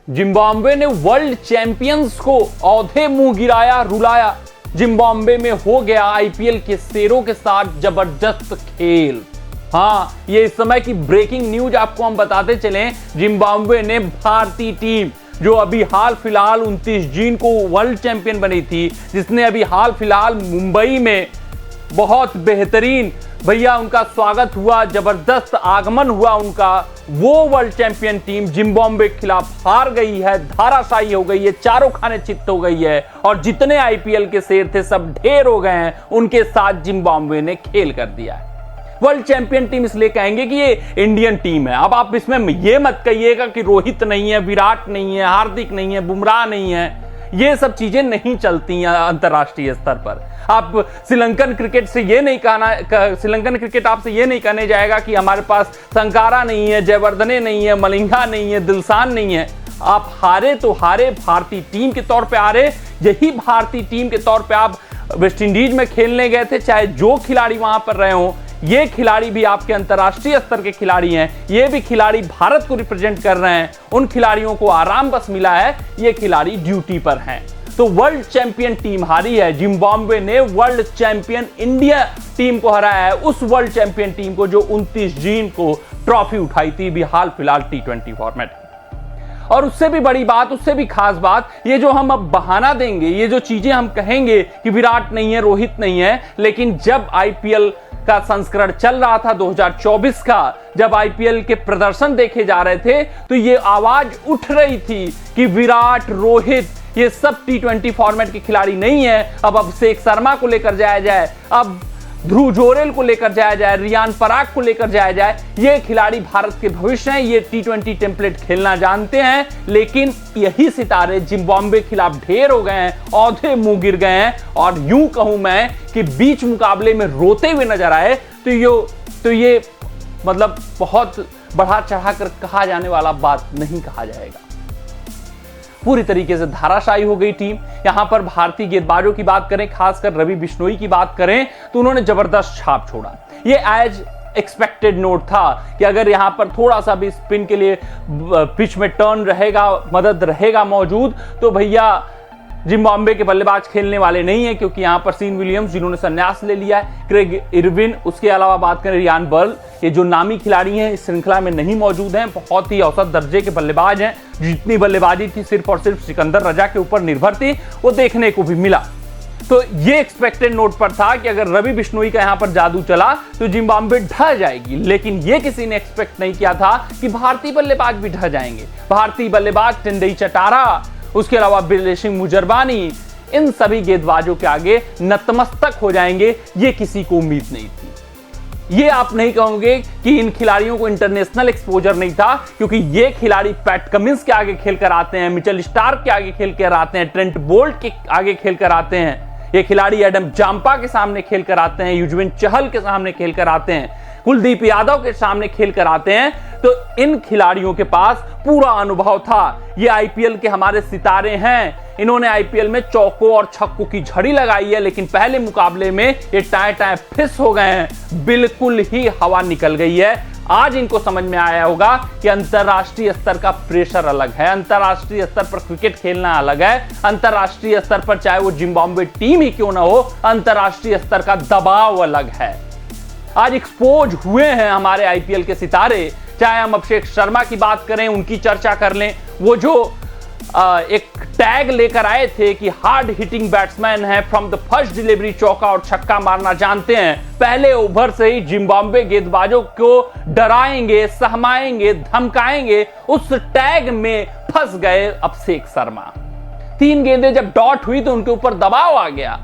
Zimbabwe ने world champions को औंधे मुंह गिराया, रुलाया। जिम्बाब्वे में हो गया आईपीएल के शेरों के साथ जबरदस्त खेल। हाँ, ये इस समय की ब्रेकिंग न्यूज आपको हम बताते चलें। जिम्बाब्वे ने भारतीय टीम जो अभी हाल फिलहाल 29 जून को वर्ल्ड चैंपियन बनी थी, जिसने अभी हाल फिलहाल मुंबई में बहुत बेहतरीन भैया उनका स्वागत हुआ, जबरदस्त आगमन हुआ उनका, वो वर्ल्ड चैंपियन टीम जिम्बाब्वे के खिलाफ हार गई है, धाराशायी हो गई है, चारों खाने चित्त हो गई है और जितने आईपीएल के शेर थे सब ढेर हो गए हैं। उनके साथ जिम्बाब्वे ने खेल कर दिया है। वर्ल्ड चैंपियन टीम इसलिए कहेंगे कि ये इंडियन टीम है। अब आप इसमें ये मत कहिएगा कि रोहित नहीं है, विराट नहीं है, हार्दिक नहीं है, बुमराह नहीं है। ये सब चीजें नहीं चलती हैं अंतरराष्ट्रीय स्तर पर। आप श्रीलंकन क्रिकेट से ये नहीं कहना, श्रीलंकन क्रिकेट आपसे ये नहीं कहने जाएगा कि हमारे पास संकारा नहीं है, जयवर्धने नहीं है, मलिंगा नहीं है, दिलशान नहीं है। आप हारे तो हारे, भारतीय टीम के तौर पे हारे। यही भारतीय टीम के तौर पे आप वेस्ट इंडीज में खेलने गए थे, चाहे जो खिलाड़ी वहां पर रहे हों। ये खिलाड़ी भी आपके अंतर्राष्ट्रीय स्तर के खिलाड़ी हैं, ये भी खिलाड़ी भारत को रिप्रेजेंट कर रहे हैं। उन खिलाड़ियों को आराम बस मिला है, ये खिलाड़ी ड्यूटी पर हैं। तो वर्ल्ड चैंपियन टीम हारी है। जिम्बाब्वे ने वर्ल्ड चैंपियन इंडिया टीम को हराया है, उस वर्ल्ड चैंपियन टीम को जो 29 जून को ट्रॉफी उठाई थी भी हाल फिलहाल T20 फॉर्मेट। और उससे भी बड़ी बात, उससे भी खास बात, ये जो हम अब बहाना देंगे, ये जो चीजें हम कहेंगे कि विराट नहीं है, रोहित नहीं है, लेकिन जब आईपीएल का संस्करण चल रहा था 2024 का, जब आईपीएल के प्रदर्शन देखे जा रहे थे, तो ये आवाज उठ रही थी कि विराट, रोहित ये सब T20 फॉर्मेट के खिलाड़ी नहीं है। अब अभिषेक शर्मा को लेकर जाया जाए, अब ध्रुव जोरेल को लेकर जाया जाए, रियान पराग को लेकर जाया जाए। ये खिलाड़ी भारत के भविष्य हैं, ये T20 टेम्पलेट खेलना जानते हैं, लेकिन यही सितारे जिम्बाब्वे के खिलाफ ढेर हो गए हैं, औंधे मुंह गिर गए हैं। और यूं कहूं मैं कि बीच मुकाबले में रोते हुए नजर आए तो ये मतलब बहुत बढ़ा चढ़ा कर कहा जाने वाला बात नहीं कहा जाएगा। पूरी तरीके से धाराशायी हो गई टीम। यहां पर भारतीय गेंदबाजों की बात करें, खासकर रवि बिश्नोई की बात करें, तो उन्होंने जबरदस्त छाप छोड़ा। ये एज एक्सपेक्टेड नोट था कि अगर यहां पर थोड़ा सा भी स्पिन के लिए पिच में टर्न रहेगा, मदद रहेगा मौजूद, तो भैया जिम्बाब्वे के बल्लेबाज खेलने वाले नहीं है, क्योंकि यहां पर सीन विलियम्स जिन्होंने संन्यास ले लिया है, क्रेग इरविन, उसके अलावा बात करें रियान बर्ल, ये जो नामी खिलाड़ी हैं इस श्रृंखला में नहीं मौजूद हैं। बहुत ही औसत दर्जे के बल्लेबाज हैं। जितनी बल्लेबाजी थी सिर्फ और सिर्फ सिकंदर रजा के ऊपर निर्भर थी, वो देखने को भी मिला। तो ये एक्सपेक्टेड नोट पर था कि अगर रवि बिश्नोई का यहां पर जादू चला तो जिम्बाब्वे ढह जाएगी, लेकिन ये किसी ने एक्सपेक्ट नहीं किया था कि भारतीय बल्लेबाज भी ढह जाएंगे। भारतीय बल्लेबाज टेंडई चटारा, उसके अलावा बिलेशिंग मुजरबानी, इन सभी गेंदबाजों के आगे नतमस्तक हो जाएंगे, ये किसी को उम्मीद नहीं थी। ये आप नहीं कहोगे कि इन खिलाड़ियों को इंटरनेशनल एक्सपोजर नहीं था, क्योंकि ये खिलाड़ी पैट कमिंस के आगे खेलकर आते हैं, मिचेल स्टार्क के आगे खेल कर आते हैं, ट्रेंट बोल्ट के आगे खेलकर आते हैं, ये खिलाड़ी एडम जांपा के सामने खेलकर आते हैं, युजवेंद्र चहल के सामने खेलकर आते हैं, कुलदीप यादव के सामने खेलकर आते हैं। तो इन खिलाड़ियों के पास पूरा अनुभव था। ये आईपीएल के हमारे सितारे हैं, इन्होंने आईपीएल में चौकों और छक्कों की झड़ी लगाई है, लेकिन पहले मुकाबले में ये टाए टाए फिस हो गए हैं, बिल्कुल ही हवा निकल गई है। आज इनको समझ में आया होगा कि अंतरराष्ट्रीय स्तर का प्रेशर अलग है, अंतरराष्ट्रीय स्तर पर क्रिकेट खेलना अलग है, अंतरराष्ट्रीय स्तर पर चाहे वो जिम्बाब्वे टीम ही क्यों ना हो, अंतरराष्ट्रीय स्तर का दबाव अलग है। आज एक्सपोज हुए हैं हमारे आईपीएल के सितारे, चाहे हम अभिषेक शर्मा की बात करें, उनकी चर्चा कर लें, वो जो एक टैग लेकर आए थे कि हार्ड हिटिंग बैट्समैन है, फ्रॉम द फर्स्ट डिलीवरी चौका और छक्का मारना जानते हैं, पहले ओवर से ही जिम्बाब्वे गेंदबाजों को डराएंगे, सहमाएंगे, धमकाएंगे, उस टैग में फंस गए अभिषेक शर्मा। 3 गेंदें जब डॉट हुई तो उनके ऊपर दबाव आ गया।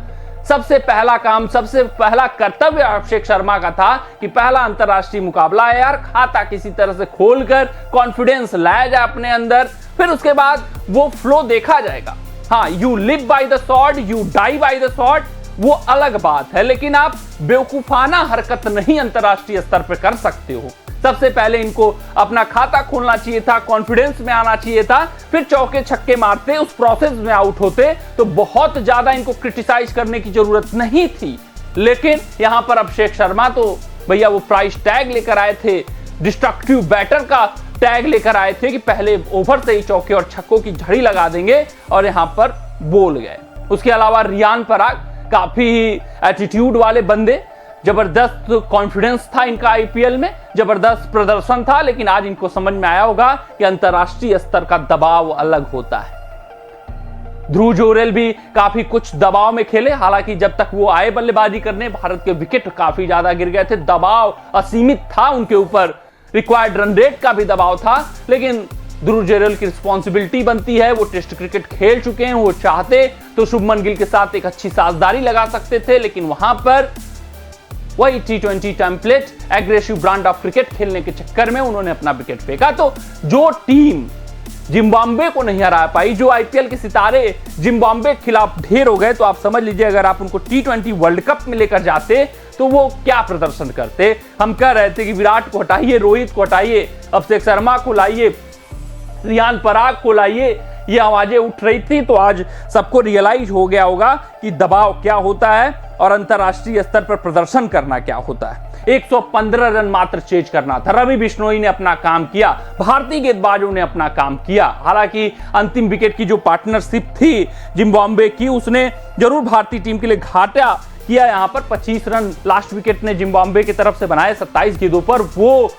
सबसे पहला काम, सबसे पहला कर्तव्य अभिषेक शर्मा का था कि पहला अंतरराष्ट्रीय मुकाबला है यार, खाता किसी तरह से खोलकर कॉन्फिडेंस लाया जाए अपने अंदर, फिर उसके बाद वो फ्लो देखा जाएगा। हाँ, you live by the sword, you die by the sword, वो अलग बात है, लेकिन आप बेवकूफाना हरकत नहीं अंतरराष्ट्रीय स्तर पर कर सकते हो। सबसे पहले इनको अपना खाता खोलना चाहिए था, कॉन्फिडेंस में आना चाहिए था, फिर चौके छक्के मारते, उस प्रोसेस में आउट होते तो बहुत ज्यादा इनको क्रिटिसाइज करने की जरूरत नहीं थी। लेकिन यहां पर अभिषेक शर्मा तो भैया वो प्राइस टैग लेकर आए थे, डिस्ट्रक्टिव बैटर का टैग लेकर आए थे कि पहले ओवर से ही चौके और छक्कों की झड़ी लगा देंगे और यहां पर बोल गए। उसके अलावा रियान पराग काफी एटीट्यूड वाले बंदे, जबरदस्त कॉन्फिडेंस था इनका आईपीएल में, जबरदस्त प्रदर्शन था, लेकिन आज इनको समझ में आया होगा कि अंतरराष्ट्रीय स्तर का दबाव अलग होता है। ध्रुव जोरेल भी काफी कुछ दबाव में खेले, हालांकि जब तक वो आए बल्लेबाजी करने भारत के विकेट काफी ज्यादा गिर गए थे, दबाव असीमित था उनके ऊपर, रिक्वायर्ड रन रेट का भी दबाव था, लेकिन ध्रुव जोरेल की रिस्पॉन्सिबिलिटी बनती है, वो टेस्ट क्रिकेट खेल चुके हैं, वो चाहते तो शुभमन गिल के साथ एक अच्छी साझेदारी लगा सकते थे, लेकिन वहां पर वही T20 template, aggressive brand of cricket खेलने के चक्कर में उन्होंने अपना विकेट फेंका। तो जो टीम जिम्बाब्वे को नहीं हरा पाई, जो आईपीएल के सितारे जिम्बाब्वे के खिलाफ ढेर हो गए, तो आप समझ लीजिए अगर आप उनको T20 वर्ल्ड कप में लेकर जाते तो वो क्या प्रदर्शन करते। हम कह रहे थे कि विराट को हटाइए, रोहित को हटाइए, अभिषेक शर्मा को लाइए, रियान पराग को लाइए, ये आवाजें उठ रही थी। तो आज सबको रियलाइज हो गया होगा कि दबाव क्या होता है और अंतरराष्ट्रीय स्तर पर प्रदर्शन करना क्या होता है। 115 रन मात्र चेज करना था। रवि बिश्नोई ने अपना काम किया, भारतीय गेंदबाजों ने अपना काम किया। हालांकि अंतिम विकेट की जो पार्टनरशिप थी जिम्बाब्वे की, उसने जरूर भारतीय टीम के लिए घाटा किया। यहां पर 25 रन लास्ट विकेट ने जिम्बाब्वे की तरफ से बनाए 27 गेंदों पर। वो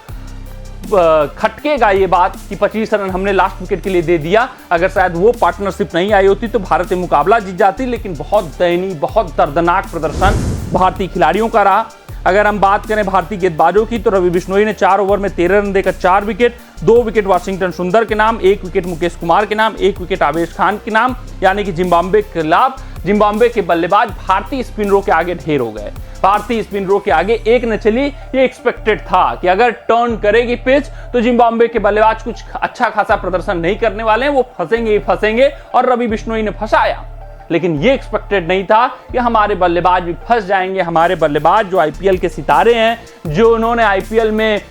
खटकेगा ये बात कि 25 रन हमने लास्ट विकेट के लिए दे दिया। अगर शायद वो पार्टनरशिप नहीं आई होती तो भारत मुकाबला जीत जाती, लेकिन बहुत दयनीय, बहुत दर्दनाक प्रदर्शन भारतीय खिलाड़ियों का रहा। अगर हम बात करें भारतीय गेंदबाजों की, तो रवि बिश्नोई ने 4 ओवर में 13 रन देकर 4 विकेट, 2 विकेट वाशिंगटन सुंदर के नाम, 1 विकेट मुकेश कुमार के नाम, 1 विकेट आवेश खान के नाम, यानी कि जिम्बाब्वे के खिलाफ जिम्बाब्वे के बल्लेबाज भारतीय स्पिनरों के आगे ढेर हो गए। भारतीय स्पिनरों के आगे एक न चली, ये एक्सपेक्टेड था कि अगर टर्न करेगी पिच तो जिम्बाब्वे के बल्लेबाज कुछ अच्छा खासा प्रदर्शन नहीं करने वाले हैं, वो फंसेंगे ही फंसेंगे, और रवि बिश्नोई ने फंसाया। लेकिन ये एक्सपेक्टेड नहीं था कि हमारे बल्लेबाज भी फंस जाएंगे। हमारे बल्लेबाज जो आईपीएल के सितारे हैं, जो उन्होंने आईपीएल में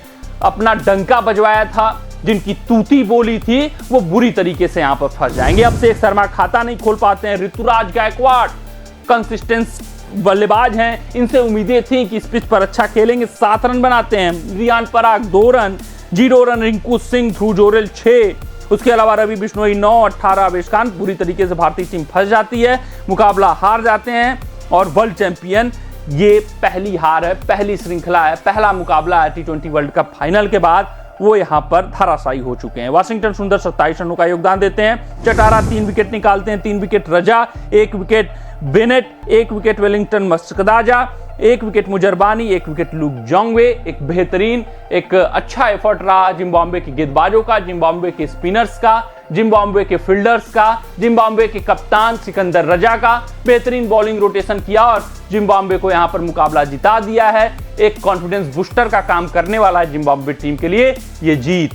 अपना डंका बजवाया था, जिनकी तूती बोली थी, वो बुरी तरीके से यहां पर फंस जाएंगे। अभिषेक शर्मा खाता नहीं खोल पाते हैं, ऋतुराज गायकवाड़ कंसिस्टेंस बल्लेबाज हैं, इनसे उम्मीदें थी कि इस पिच पर अच्छा खेलेंगे, 7 रन बनाते हैं। रियान पराग 2 रन, 0 रन रिंकू सिंह, ध्रुव जोरेल 6, उसके अलावा रवि बिश्नोई 9, 18 आवेश खान। पूरी तरीके से भारतीय टीम फंस जाती है, मुकाबला हार जाते हैं, और वर्ल्ड चैंपियन ये पहली हार है, पहली श्रृंखला है, पहला मुकाबला है T20 वर्ल्ड कप फाइनल के बाद, वो यहां पर धराशायी हो चुके हैं। वाशिंगटन सुंदर 27 रनों का योगदान देते हैं, चटारा 3 विकेट निकालते हैं, 3 wicket Raza, 1 wicket Bennett, 1 wicket Wellington Masakadza, 1 wicket Muzarabani, 1 wicket Luke Jongwe. एक बेहतरीन, एक अच्छा एफर्ट रहा जिम्बाब्वे के गेंदबाजों का, जिम्बाब्वे के स्पिनर्स का, जिम्बाब्वे के फील्डर्स का, जिम्बाब्वे के कप्तान सिकंदर रजा का। बेहतरीन बॉलिंग रोटेशन किया और जिम्बाब्वे को यहां पर मुकाबला जिता दिया है। एक कॉन्फिडेंस बूस्टर का काम करने वाला है जिम्बाब्वे टीम के लिए ये जीत।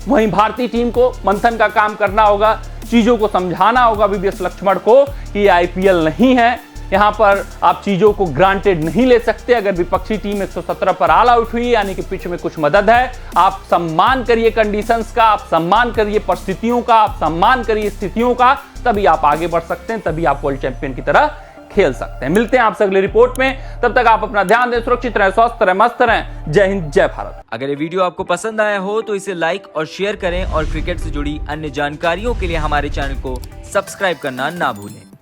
वहीं भारतीय टीम को मंथन का काम करना होगा, चीजों को समझाना होगा वीवीएस लक्ष्मण को कि ये आईपीएल नहीं है, यहां पर आप चीजों को ग्रांटेड नहीं ले सकते। अगर विपक्षी टीम 117 पर ऑल आउट हुई, यानी कि पिच में कुछ मदद है, आप सम्मान करिए कंडीशंस का, आप सम्मान करिए परिस्थितियों का, आप सम्मान करिए स्थितियों का, तभी आप आगे बढ़ सकते हैं, तभी आप वर्ल्ड चैंपियन की तरह खेल सकते हैं। मिलते हैं आपसे अगली रिपोर्ट में, तब तक आप अपना ध्यान दें, सुरक्षित रहें, स्वस्थ रहें, मस्त रहें। जय हिंद, जय भारत। अगर ये वीडियो आपको पसंद आया हो तो इसे लाइक और शेयर करें, और क्रिकेट से जुड़ी अन्य जानकारियों के लिए हमारे चैनल को सब्सक्राइब करना ना भूलें।